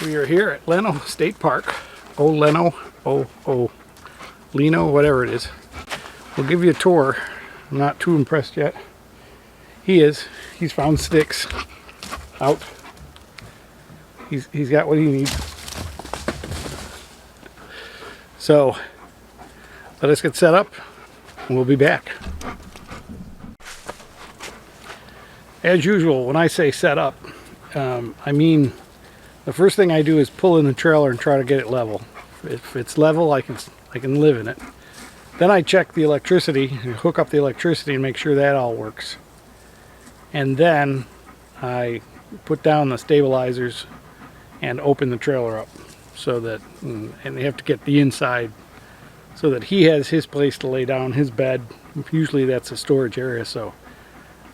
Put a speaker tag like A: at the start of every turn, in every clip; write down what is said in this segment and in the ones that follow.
A: We are here at Leno State Park. Leno, Leno, whatever it is. We'll give you a tour. I'm not too impressed yet. He is. He's found sticks out. He's got what he needs. So let us get set up and we'll be back. As usual, when I say set up, I mean the first thing I do is pull in the trailer and try to get it level. If it's level, I can live in it. Then I check the electricity and hook up the electricity and make sure that all works. And then I put down the stabilizers and open the trailer up so that, and they have to get the inside so that he has his place to lay down, his bed. Usually that's a storage area, so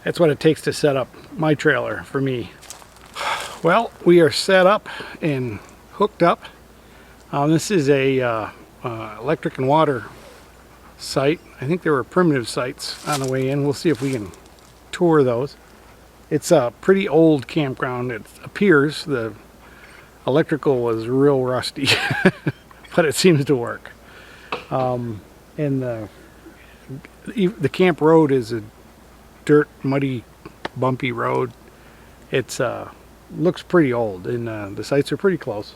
A: that's what it takes to set up my trailer for me. Well, we are set up and hooked up. This is a electric and water site. I think there were primitive sites on the way in. We'll see if we can tour those. It's a pretty old campground. It appears the electrical was real rusty, but it seems to work. And the camp road is a dirt, muddy, bumpy road. It's looks pretty old, and the sites are pretty close.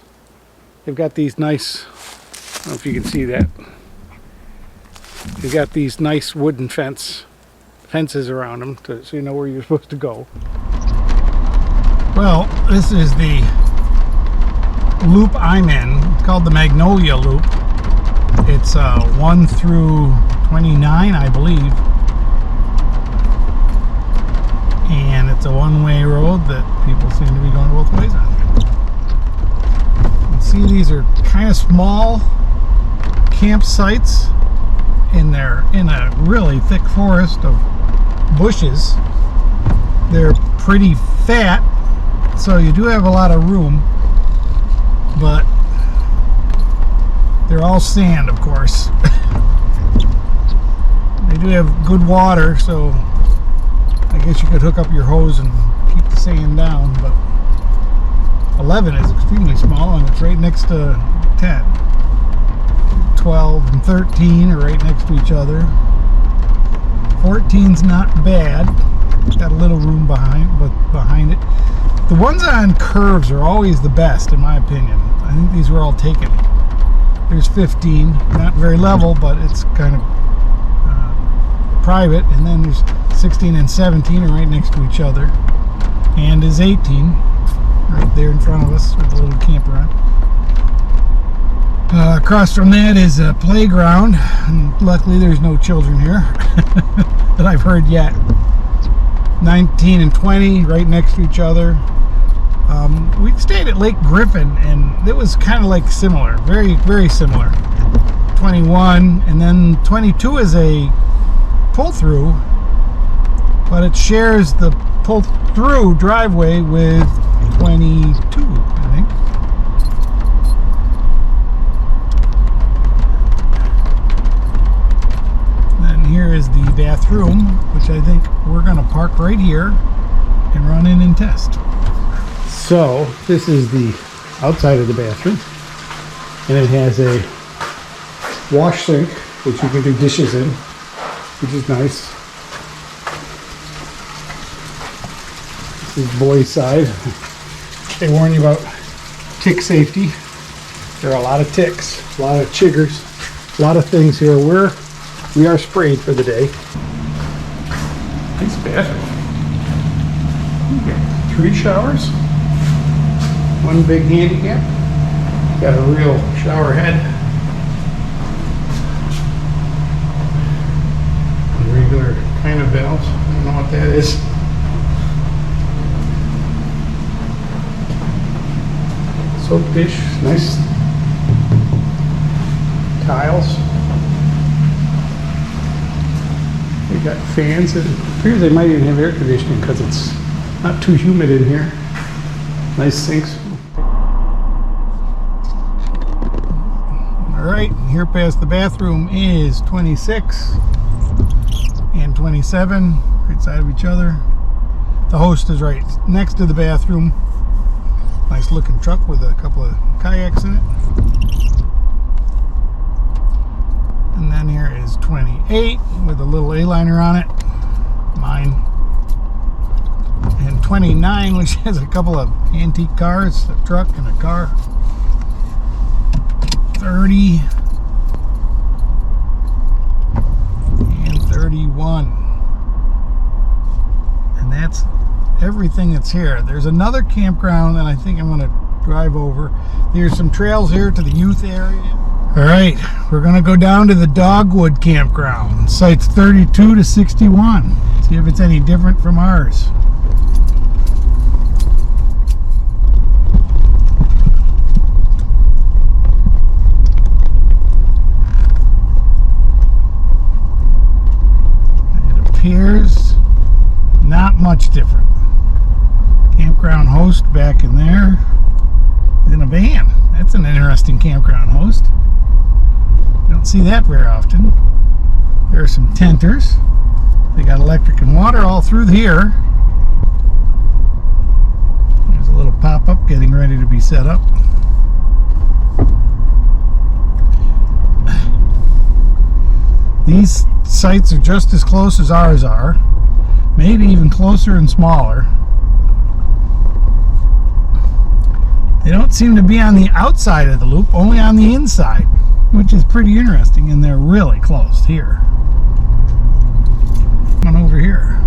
A: They've got these nice, I don't know if you can see that. They've got these nice wooden fences around them so you know where you're supposed to go. Well, this is the loop I'm in. It's called the Magnolia Loop. It's 1 through 29, I believe. And it's a one-way road that people seem to be going both ways on. You can see these are kind of small campsites, and they're in a really thick forest of bushes. They're pretty fat, so you do have a lot of room, but they're all sand, of course. They do have good water, so I guess you could hook up your hose and keep the sand down, but 11 is extremely small, and it's right next to 10. 12 and 13 are right next to each other. 14's not bad. Got a little room behind it. The ones on curves are always the best, in my opinion. I think these were all taken. There's 15, not very level, but it's kind of private, and then there's 16 and 17 are right next to each other, and is 18 right there in front of us with a little camper on. Across from that is a playground, and luckily there's no children here that I've heard yet. 19 and 20 right next to each other. We stayed at Lake Griffin, and it was kind of like similar, very, very similar. 21, and then 22 is a pull-through, but it shares the pull-through driveway with 22, I think. Then here is the bathroom, which I think we're going to park right here and run in and test. So this is the outside of the bathroom, and it has a wash sink which you can do dishes in, which is nice. This is boys' side. They warn you about tick safety. There are a lot of ticks, a lot of chiggers, a lot of things here. We are sprayed for the day. Nice bathroom. You got 3 showers, 1 big handicap. Got a real shower head. Regular kind of valves. I don't know what that is. Soap dish, nice tiles. They got fans. It appears they might even have air conditioning because it's not too humid in here. Nice sinks. All right, here past the bathroom is 26 and 27, right side of each other. The host is right next to the bathroom. Nice looking truck with a couple of kayaks in it. And then here is 28 with a little A-liner on it. Mine. And 29, which has a couple of antique cars, a truck and a car. 30. And 31. And that's everything that's here. There's another campground that I think I'm going to drive over. There's some trails here to the youth area. All right, we're going to go down to the Dogwood campground. Sites 32 to 61. See if it's any different from ours. It appears not much different. Campground host back in there in a van. That's an interesting campground host. You don't see that very often. There are some tenters. They got electric and water all through here. There's a little pop-up getting ready to be set up. These sites are just as close as ours are. Maybe even closer and smaller. They don't seem to be on the outside of the loop, only on the inside, which is pretty interesting, and they're really close here. Come on over here.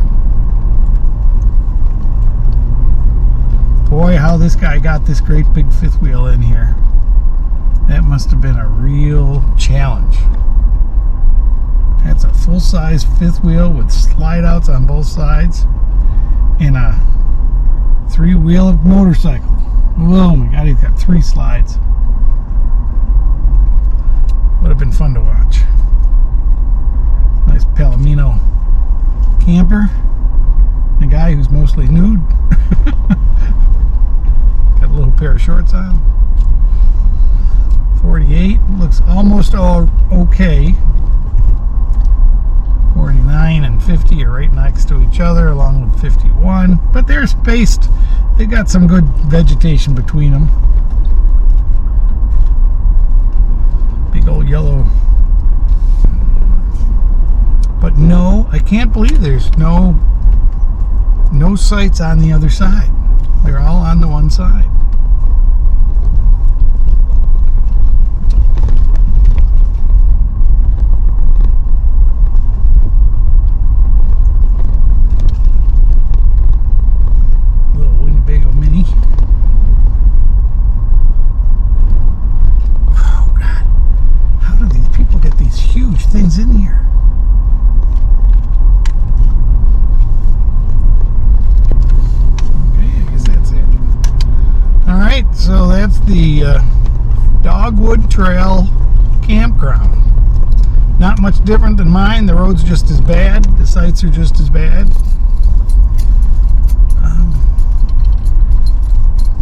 A: Boy, how this guy got this great big fifth wheel in here. That must have been a real challenge. That's a full-size fifth wheel with slide outs on both sides and a three-wheel motorcycle. Oh my God, he's got 3 slides. Would have been fun to watch. Nice Palomino camper. A guy who's mostly nude. Got a little pair of shorts on. 48 looks almost all okay. 49 and 50 are right next to each other, along with 51. But they're spaced. They got some good vegetation between them. Big old yellow. But no, I can't believe there's no sites on the other side. They're all on the one side. Things in here. Okay, I guess that's it. Alright, so that's the Dogwood Trail campground. Not much different than mine. The road's just as bad. The sites are just as bad.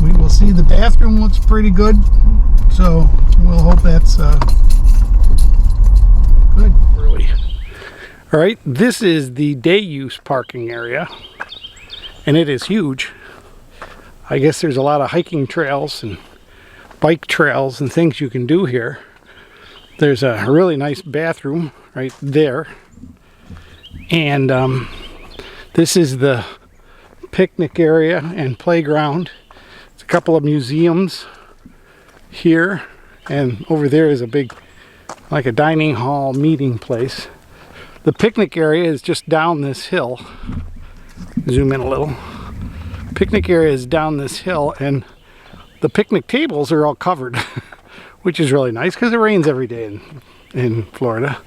A: We will see. The bathroom looks pretty good, so we'll hope that's good. Really. All right, this is the day use parking area, and it is huge. I guess there's a lot of hiking trails and bike trails and things you can do here. There's a really nice bathroom right there, and this is the picnic area and playground. It's a couple of museums here, and over there is a big, like a dining hall meeting place. The picnic area is just down this hill. Zoom in a little. Picnic area is down this hill, and the picnic tables are all covered, which is really nice because it rains every day in Florida.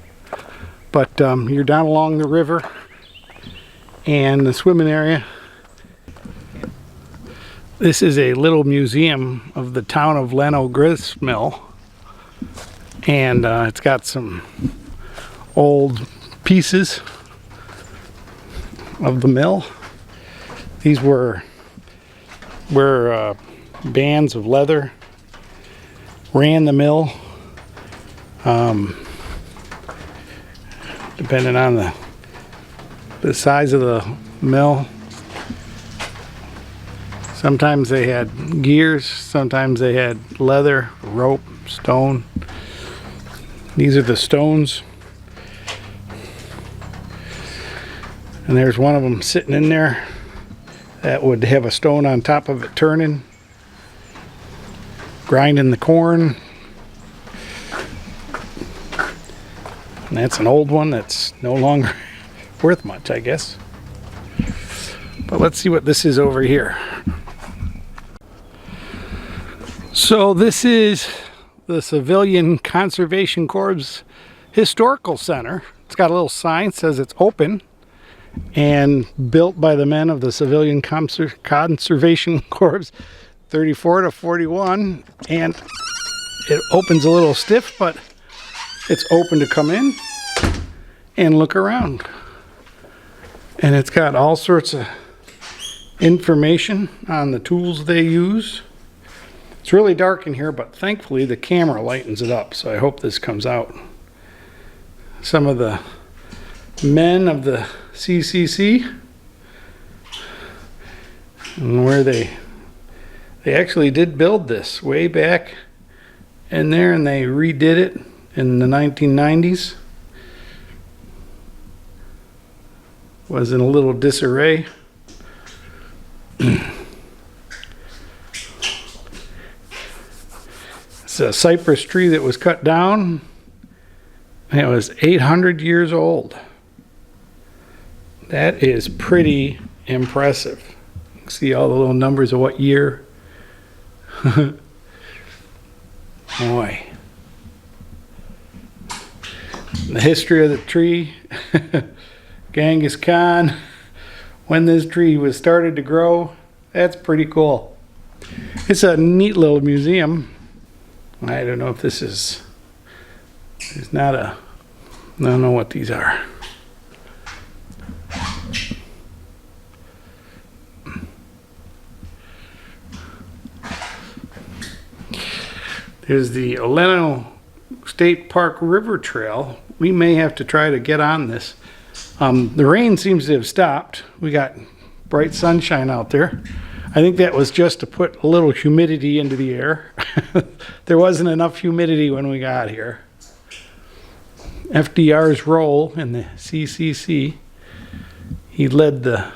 A: But you're down along the river, and the swimming area. This is a little museum of the town of Leno Gristmill, and it's got some old pieces of the mill. These were where bands of leather ran the mill, depending on the size of the mill. Sometimes they had gears, sometimes they had leather, rope, stone. These are the stones. And there's one of them sitting in there that would have a stone on top of it turning, grinding the corn. And that's an old one that's no longer worth much, I guess. But let's see what this is over here. So this is the Civilian Conservation Corps Historical Center. It's got a little sign that says it's open and built by the men of the Civilian Conservation Corps 34 to 41, and it opens a little stiff, but it's open to come in and look around. And it's got all sorts of information on the tools they use. It's really dark in here, but thankfully the camera lightens it up, so I hope this comes out. Some of the men of the CCC, and where they actually did build this way back in there, and they redid it in the 1990s. Was in a little disarray. It's a cypress tree that was cut down, and it was 800 years old. That is pretty impressive. You can see all the little numbers of what year. Boy. The history of the tree. Genghis Khan, when this tree was started to grow. That's pretty cool. It's a neat little museum. I don't know if this is, it's not a, I don't know what these are. There's the Oleno State Park River Trail. We may have to try to get on this. The rain seems to have stopped. We got bright sunshine out there. I think that was just to put a little humidity into the air. There wasn't enough humidity when we got here. FDR's role in the CCC, he led that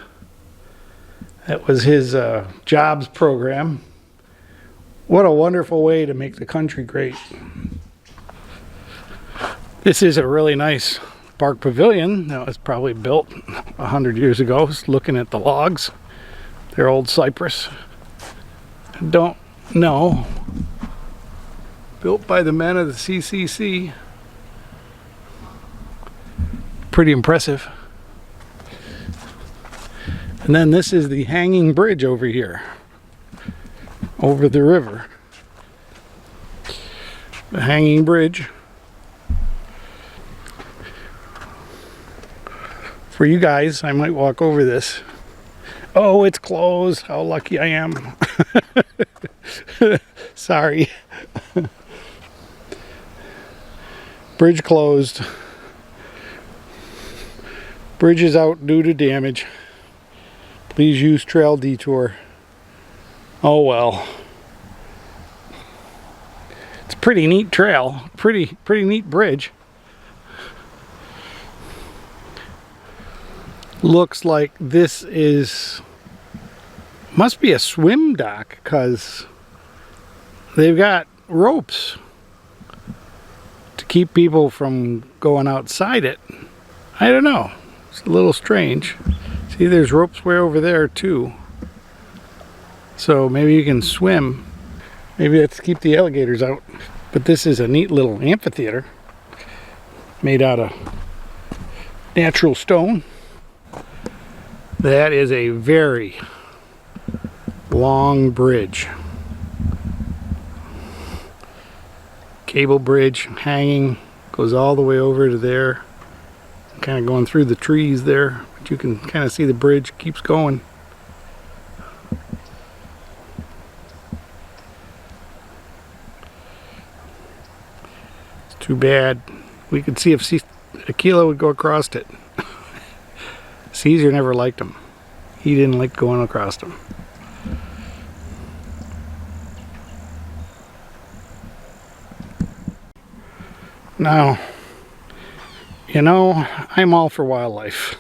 A: was his jobs program. What a wonderful way to make the country great. This is a really nice park pavilion that was probably built 100 years ago. Just looking at the logs, they're old cypress. I don't know. Built by the men of the CCC. Pretty impressive. And then this is the hanging bridge over here, over the river. The hanging bridge. For you guys, I might walk over this. Oh, it's closed. How lucky I am. Sorry. Bridge closed. Bridge is out due to damage. Please use trail detour. Oh well. It's a pretty neat trail. Pretty neat bridge. Looks like this must be a swim dock, because they've got ropes to keep people from going outside it. I don't know. It's a little strange. See, there's ropes way over there too. So maybe you can swim. Maybe that's to keep the alligators out. But this is a neat little amphitheater made out of natural stone. That is a very long bridge. Cable bridge hanging, goes all the way over to there. Kind of going through the trees there, but you can kind of see the bridge keeps going. It's too bad. We could see if Aquila would go across it. Caesar never liked him. He didn't like going across them. Now, you know, I'm all for wildlife,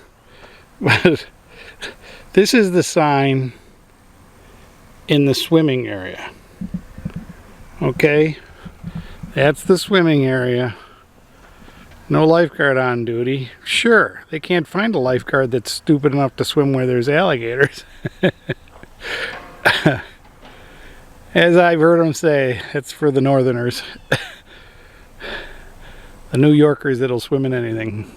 A: but this is the sign in the swimming area. Okay, that's the swimming area. No lifeguard on duty. Sure, they can't find a lifeguard that's stupid enough to swim where there's alligators. As I've heard them say, it's for the northerners. The New Yorkers that'll swim in anything.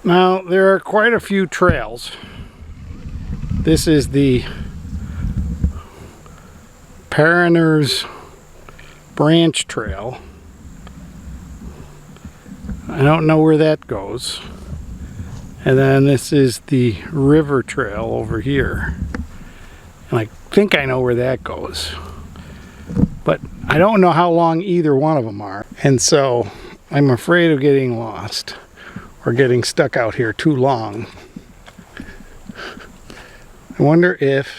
A: Now, there are quite a few trails. This is the Mariners Branch Trail. I don't know where that goes. And then this is the River Trail over here. And I think I know where that goes. But I don't know how long either one of them are. And so I'm afraid of getting lost or getting stuck out here too long. I wonder if...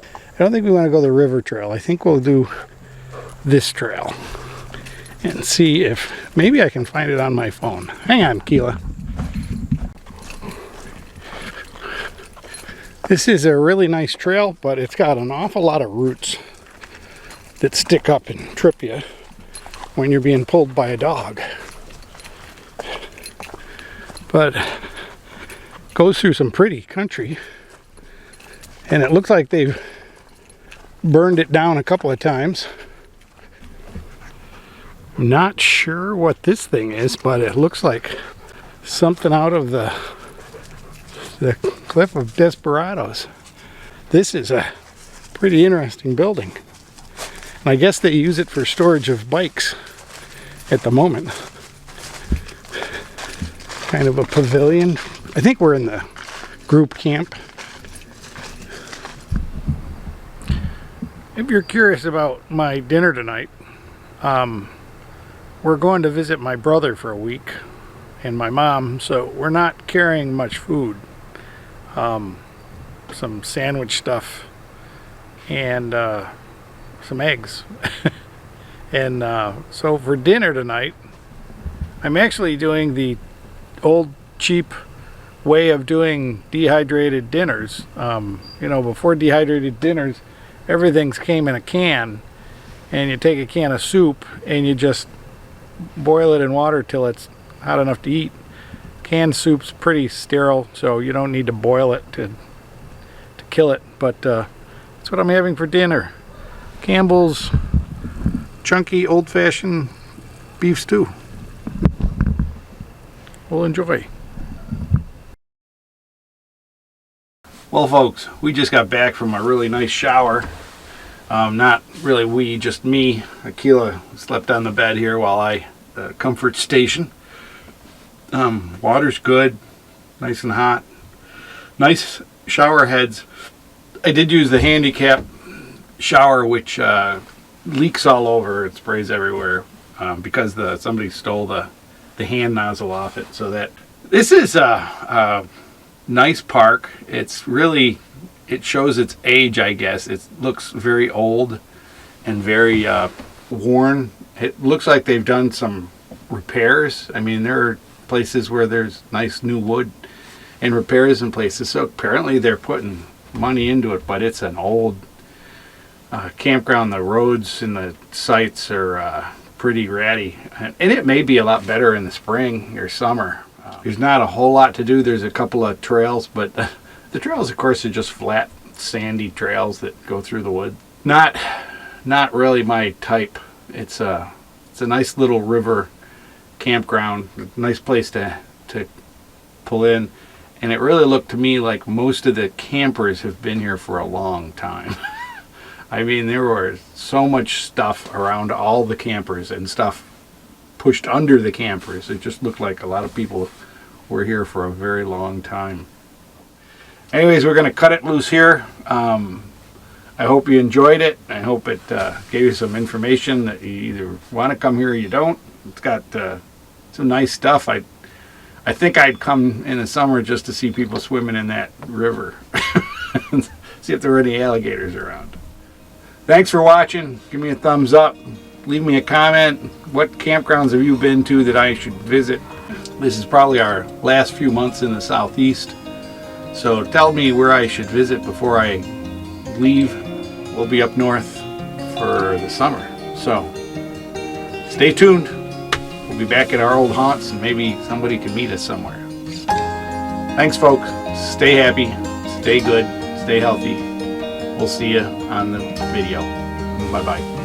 A: I don't think we want to go the River Trail. I think we'll do this trail and see if maybe I can find it on my phone. Hang on, Keela. This is a really nice trail, but it's got an awful lot of roots that stick up and trip you when you're being pulled by a dog. But goes through some pretty country, and it looks like they've burned it down a couple of times. I'm not sure what this thing is, but it looks like something out of the Cliff of Desperados. This is a pretty interesting building. And I guess they use it for storage of bikes at the moment. Kind of a pavilion. I think we're in the group camp. If you're curious about my dinner tonight, we're going to visit my brother for a week and my mom, so we're not carrying much food. Some sandwich stuff and some eggs. And so for dinner tonight, I'm actually doing the old cheap way of doing dehydrated dinners. You know, before dehydrated dinners, everything came in a can, and you take a can of soup and you just boil it in water till it's hot enough to eat. Canned soup's pretty sterile, so you don't need to boil it to kill it, but that's what I'm having for dinner. Campbell's chunky old-fashioned beef stew. We'll enjoy. Well, folks, we just got back from a really nice shower. Not really we, just me. Akila slept on the bed here while I comfort station. Water's good, nice and hot. Nice shower heads. I did use the handicap shower, which leaks all over. It sprays everywhere because somebody stole the hand nozzle off it. So that this is a nice park. It's really, it shows its age, I guess. It looks very old and very worn. It looks like they've done some repairs. I mean, there are places where there's nice new wood and repairs in places, so apparently they're putting money into it, but it's an old campground. The roads and the sites are pretty ratty, and it may be a lot better in the spring or summer. There's not a whole lot to do. There's a couple of trails, but the trails, of course, are just flat, sandy trails that go through the wood. Not really my type. It's a nice little river campground, nice place to pull in, and it really looked to me like most of the campers have been here for a long time. I mean, there was so much stuff around all the campers and stuff pushed under the campers. It just looked like a lot of people were here for a very long time. Anyways, we're going to cut it loose here. I hope you enjoyed it. I hope it gave you some information that you either want to come here or you don't. It's got some nice stuff. I think I'd come in the summer just to see people swimming in that river. See if there are any alligators around. Thanks for watching. Give me a thumbs up.
B: Leave me a comment. What campgrounds have you been to that I should visit? This is probably our last few months in the southeast. So tell me where I should visit before I leave. We'll be up north for the summer. So stay tuned. We'll be back at our old haunts and maybe somebody can meet us somewhere. Thanks, folks. Stay happy, stay good, stay healthy. We'll see you on the video. Bye-bye.